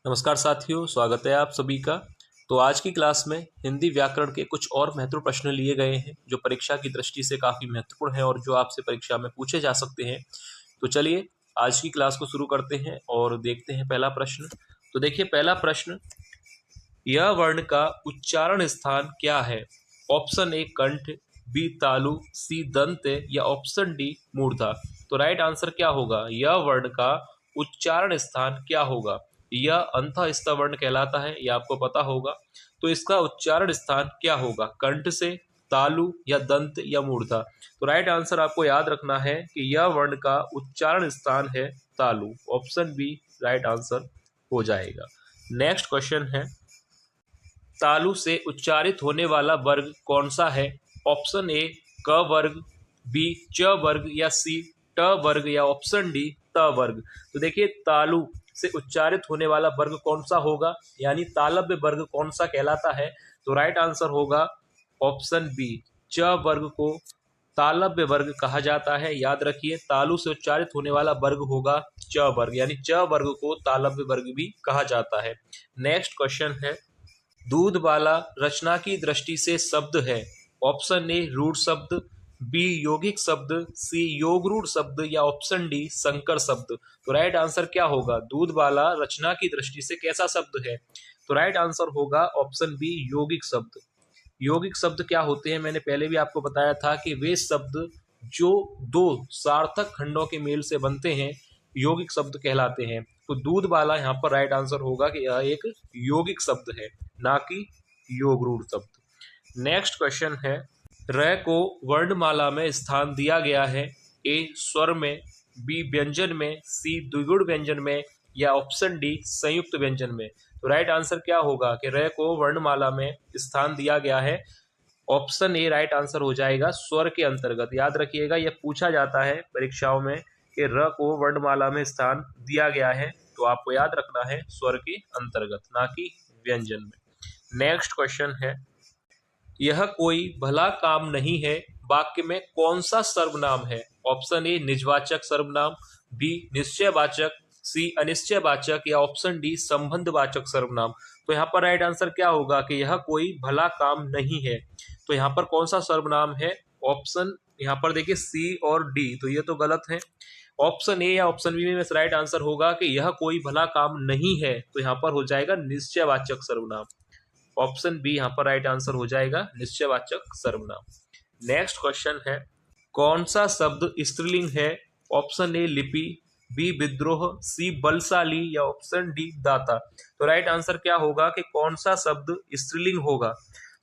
नमस्कार साथियों, स्वागत है आप सभी का। तो आज की क्लास में हिंदी व्याकरण के कुछ और महत्वपूर्ण प्रश्न लिए गए हैं जो परीक्षा की दृष्टि से काफ़ी महत्वपूर्ण है और जो आपसे परीक्षा में पूछे जा सकते हैं। तो चलिए आज की क्लास को शुरू करते हैं और देखते हैं पहला प्रश्न। तो देखिए पहला प्रश्न, यह वर्ण का उच्चारण स्थान क्या है? ऑप्शन ए कंठ, बी तालु, सी दंत या ऑप्शन डी मूर्धा। तो राइट आंसर क्या होगा? यह वर्ण का उच्चारण स्थान क्या होगा? यह अंतःस्थ वर्ण कहलाता है, यह आपको पता होगा। तो इसका उच्चारण स्थान क्या होगा? कंठ से, तालु या दंत या मूर्धा। तो राइट आंसर आपको याद रखना है कि यह वर्ण का उच्चारण स्थान है तालु। ऑप्शन बी राइट आंसर हो जाएगा। नेक्स्ट क्वेश्चन है, तालु से उच्चारित होने वाला वर्ग कौन सा है? ऑप्शन ए क वर्ग, बी च वर्ग या सी ट वर्ग या ऑप्शन डी त वर्ग। तो देखिए तालु से उच्चारित होने वाला वर्ग कौन सा होगा, यानी तालव्य वर्ग कौन सा कहलाता है? तो राइट आंसर होगा ऑप्शन बी, च वर्ग को तालव्य वर्ग कहा जाता है। याद रखिए तालु से उच्चारित होने वाला वर्ग होगा च वर्ग, यानी च वर्ग को तालव्य वर्ग भी कहा जाता है। नेक्स्ट क्वेश्चन है, दूध वाला रचना की दृष्टि से शब्द है। ऑप्शन ए रूढ़ शब्द, बी यौगिक शब्द, सी योग रूढ़ शब्द या ऑप्शन डी संकर शब्द। तो राइट आंसर क्या होगा? दूध वाला रचना की दृष्टि से कैसा शब्द है? तो राइट आंसर होगा ऑप्शन बी यौगिक शब्द। यौगिक शब्द क्या होते हैं? मैंने पहले भी आपको बताया था कि वे शब्द जो दो सार्थक खंडों के मेल से बनते हैं यौगिक शब्द कहलाते हैं। तो दूध वाला यहाँ पर राइट आंसर होगा कि यह एक यौगिक शब्द है, ना कि योग रूढ़ शब्द। नेक्स्ट क्वेश्चन है, र को वर्णमाला में स्थान दिया गया है। ए स्वर में, बी व्यंजन में, सी द्विगुण व्यंजन में या ऑप्शन डी संयुक्त व्यंजन में। तो राइट आंसर क्या होगा कि र को वर्णमाला में स्थान दिया गया है। ऑप्शन ए राइट आंसर हो जाएगा स्वर के अंतर्गत। याद रखिएगा यह पूछा जाता है परीक्षाओं में कि र को वर्णमाला में स्थान दिया गया है, तो आपको याद रखना है स्वर के अंतर्गत, ना कि व्यंजन में। नेक्स्ट क्वेश्चन है, यह कोई भला काम नहीं है वाक्य में कौन सा सर्वनाम है? ऑप्शन ए निजवाचक सर्वनाम, बी निश्चयवाचक, सी अनिश्चयवाचक या ऑप्शन डी संबंधवाचक सर्वनाम। तो यहाँ पर राइट आंसर क्या होगा कि यह कोई भला काम नहीं है। तो यहाँ पर कौन सा सर्वनाम है? ऑप्शन यहाँ पर देखिए सी और डी, तो ये तो गलत है। ऑप्शन ए या ऑप्शन बी में राइट आंसर होगा कि यह कोई भला काम नहीं है, तो यहाँ पर हो जाएगा निश्चयवाचक सर्वनाम। ऑप्शन बी यहाँ पर राइट आंसर हो जाएगा निश्चयवाचक सर्वनाम। नेक्स्ट क्वेश्चन है, कौन सा शब्द स्त्रीलिंग है? ऑप्शन ए लिपि, बी विद्रोह, सी बलशाली या ऑप्शन डी दाता। तो राइट आंसर क्या होगा कि कौन सा शब्द स्त्रीलिंग होगा?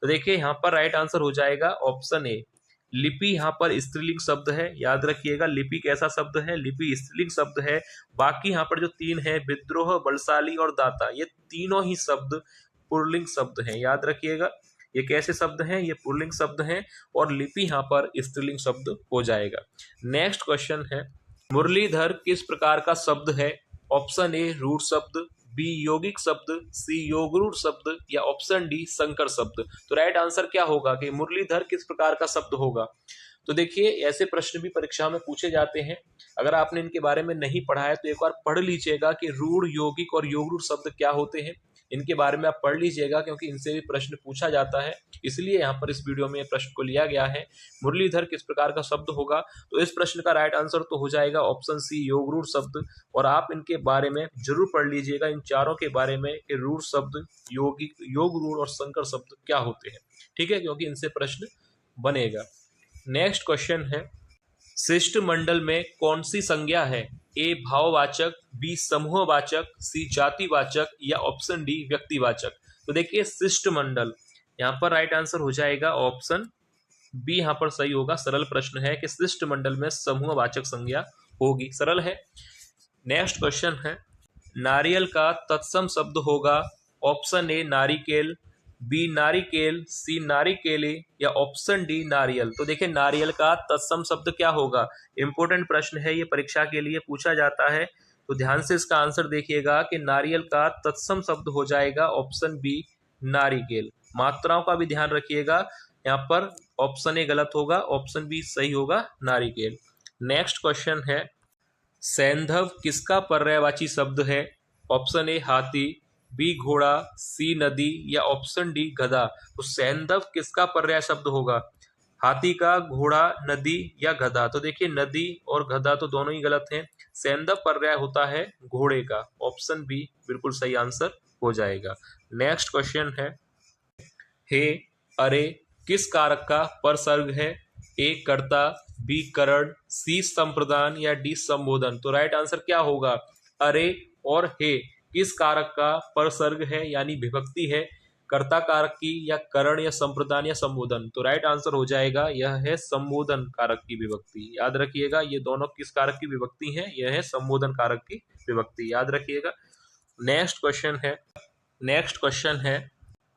तो देखिए यहाँ पर राइट आंसर हो जाएगा ऑप्शन ए लिपि। यहाँ पर स्त्रीलिंग शब्द है, याद रखिएगा लिपि कैसा शब्द है? लिपि स्त्रीलिंग शब्द है। बाकी यहाँ पर जो तीन है विद्रोह, बलशाली और दाता, ये तीनों ही शब्द पुल्लिंग शब्द हैं। याद रखिएगा ये कैसे शब्द हैं? ये पुल्लिंग शब्द हैं और लिपि यहाँ पर स्त्रीलिंग शब्द हो जाएगा। नेक्स्ट क्वेश्चन है, मुरलीधर किस प्रकार का शब्द है? ऑप्शन ए रूढ़ शब्द, बी यौगिक शब्द, सी योग रूढ़ शब्द या ऑप्शन डी संकर शब्द। तो राइट आंसर क्या होगा कि मुरलीधर किस प्रकार का शब्द होगा? तो देखिए ऐसे प्रश्न भी परीक्षा में पूछे जाते हैं। अगर आपने इनके बारे में नहीं पढ़ा है तो एक बार पढ़ लीजिएगा कि रूढ़, यौगिक और योग रूढ़ शब्द क्या होते हैं। इनके बारे में आप पढ़ लीजिएगा क्योंकि इनसे भी प्रश्न पूछा जाता है, इसलिए यहाँ पर इस वीडियो में प्रश्न को लिया गया है। मुरलीधर किस प्रकार का शब्द होगा? तो इस प्रश्न का राइट आंसर तो हो जाएगा ऑप्शन सी योग रूढ़ शब्द। और आप इनके बारे में जरूर पढ़ लीजिएगा, इन चारों के बारे में कि रूढ़ शब्द, यौगिक, योग रूढ़ और संकर शब्द क्या होते हैं। ठीक है, क्योंकि इनसे प्रश्न बनेगा। नेक्स्ट क्वेश्चन है, शिष्टमंडल में कौन सी संज्ञा है? ए भाववाचक, बी समूहवाचक, सी जातिवाचक या ऑप्शन डी व्यक्तिवाचक। तो देखिए शिष्टमंडल, यहाँ पर राइट आंसर हो जाएगा ऑप्शन बी, यहाँ पर सही होगा। सरल प्रश्न है कि शिष्टमंडल में समूहवाचक संज्ञा होगी, सरल है। नेक्स्ट क्वेश्चन है, नारियल का तत्सम शब्द होगा। ऑप्शन ए नारिकेल, बी नारिकेल, सी नारिकेले या ऑप्शन डी नारियल। तो देखिए नारियल का तत्सम शब्द क्या होगा? इंपॉर्टेंट प्रश्न है, ये परीक्षा के लिए पूछा जाता है, तो ध्यान से इसका आंसर देखिएगा कि नारियल का तत्सम शब्द हो जाएगा ऑप्शन बी नारिकेल। मात्राओं का भी ध्यान रखिएगा, यहाँ पर ऑप्शन ए गलत होगा, ऑप्शन बी सही होगा नारिकेल। नेक्स्ट क्वेश्चन है, सैंधव किसका पर्यायवाची शब्द है? ऑप्शन ए हाथी, बी घोड़ा, सी नदी या ऑप्शन डी गधा। तो सैंधव किसका पर्याय शब्द होगा? हाथी का, घोड़ा, नदी या गधा। तो देखिए नदी और गधा तो दोनों ही गलत हैं। सैंधव पर्याय होता है घोड़े का। ऑप्शन बी बिल्कुल सही आंसर हो जाएगा। नेक्स्ट क्वेश्चन है, हे, अरे किस कारक का परसर्ग है? ए कर्ता, बी करण, सी संप्रदान या डी संबोधन। तो राइट आंसर क्या होगा? अरे और हे किस कारक का परसर्ग है यानी विभक्ति है? कर्ता कारक की या करण या संप्रदान या संबोधन। तो राइट आंसर हो जाएगा यह है संबोधन कारक की विभक्ति। याद रखिएगा ये दोनों किस कारक की विभक्ति है? यह है संबोधन कारक की विभक्ति, याद रखिएगा। नेक्स्ट क्वेश्चन है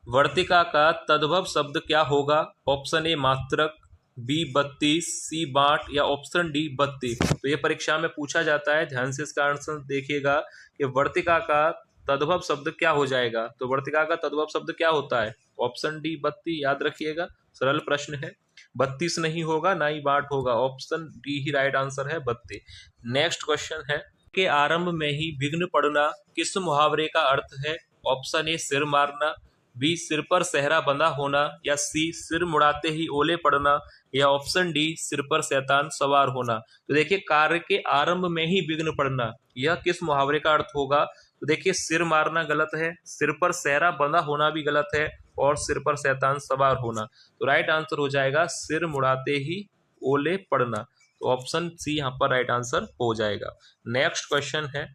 वर्तिका का तद्भव शब्द क्या होगा? ऑप्शन ए मात्रक, बी 32, सी बांट या ऑप्शन डी बत्ती। तो ये परीक्षा में पूछा जाता है, ध्यान से इसका आंसर देखिएगा कि वर्तिका का तद्भव शब्द क्या हो जाएगा। तो वर्तिका का तद्भव शब्द क्या होता है? ऑप्शन डी बत्ती, याद रखिएगा। सरल प्रश्न है, 32 नहीं होगा ना ही बांट होगा, ऑप्शन डी ही राइट आंसर है, बत्ती। नेक्स्ट क्वेश्चन है के आरंभ में ही विघ्न पड़ना किस मुहावरे का अर्थ है? ऑप्शन ए सिर मारना, बी सिर पर सेहरा बंधा होना या सी सिर मुड़ाते ही ओले पड़ना या ऑप्शन डी सिर पर शैतान सवार होना। तो देखिए कार्य के आरंभ में ही विघ्न पड़ना, यह किस मुहावरे का अर्थ होगा? तो देखिए सिर मारना गलत है, सिर पर सेहरा बंधा होना भी गलत है और सिर पर शैतान सवार होना। तो राइट आंसर हो जाएगा सिर मुड़ाते ही ओले पड़ना। तो ऑप्शन सी यहाँ पर राइट आंसर हो जाएगा। नेक्स्ट क्वेश्चन है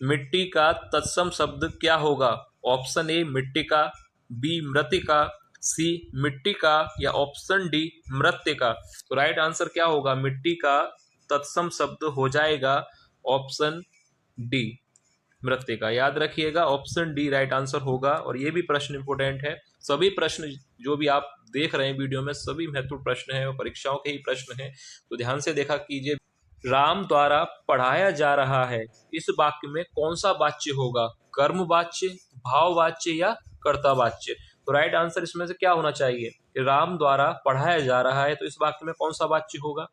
मिट्टी का तत्सम शब्द क्या होगा? ऑप्शन ए मिट्टिका, बी मृतिका, सी मिट्टिका या ऑप्शन डी मृत्तिका। तो राइट आंसर क्या होगा? मिट्टी का तत्सम शब्द हो जाएगा ऑप्शन डी मृत्तिका, याद रखिएगा। ऑप्शन डी राइट आंसर होगा। और ये भी प्रश्न इंपोर्टेंट है, सभी प्रश्न जो भी आप देख रहे हैं वीडियो में सभी महत्वपूर्ण प्रश्न है और परीक्षाओं के ही प्रश्न है, तो ध्यान से देखा कीजिए। राम द्वारा पढ़ाया जा रहा है, इस वाक्य में कौन सा वाच्य होगा? कर्म वाच्य, भाव वाच्य या कर्ता वाच्य। तो राइट आंसर इसमें से क्या होना चाहिए? राम द्वारा पढ़ाया जा रहा है, तो इस वाक्य में कौन सा वाच्य होगा?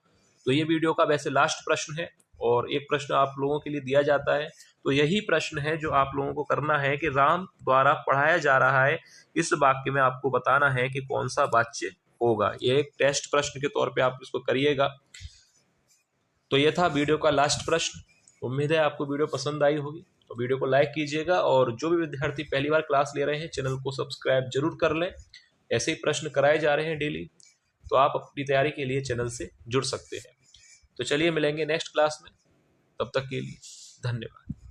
तो ये वीडियो का वैसे लास्ट प्रश्न है और एक प्रश्न आप लोगों के लिए दिया जाता है, तो यही प्रश्न है जो आप लोगों को करना है कि राम द्वारा पढ़ाया जा रहा है, इस वाक्य में आपको बताना है कि कौन सा वाच्य होगा। ये एक टेस्ट प्रश्न के तौर पे आप इसको करिएगा। तो ये था वीडियो का लास्ट प्रश्न। उम्मीद है आपको वीडियो पसंद आई होगी, तो वीडियो को लाइक कीजिएगा और जो भी विद्यार्थी पहली बार क्लास ले रहे हैं चैनल को सब्सक्राइब जरूर कर लें। ऐसे ही प्रश्न कराए जा रहे हैं डेली, तो आप अपनी तैयारी के लिए चैनल से जुड़ सकते हैं। तो चलिए मिलेंगे नेक्स्ट क्लास में, तब तक के लिए धन्यवाद।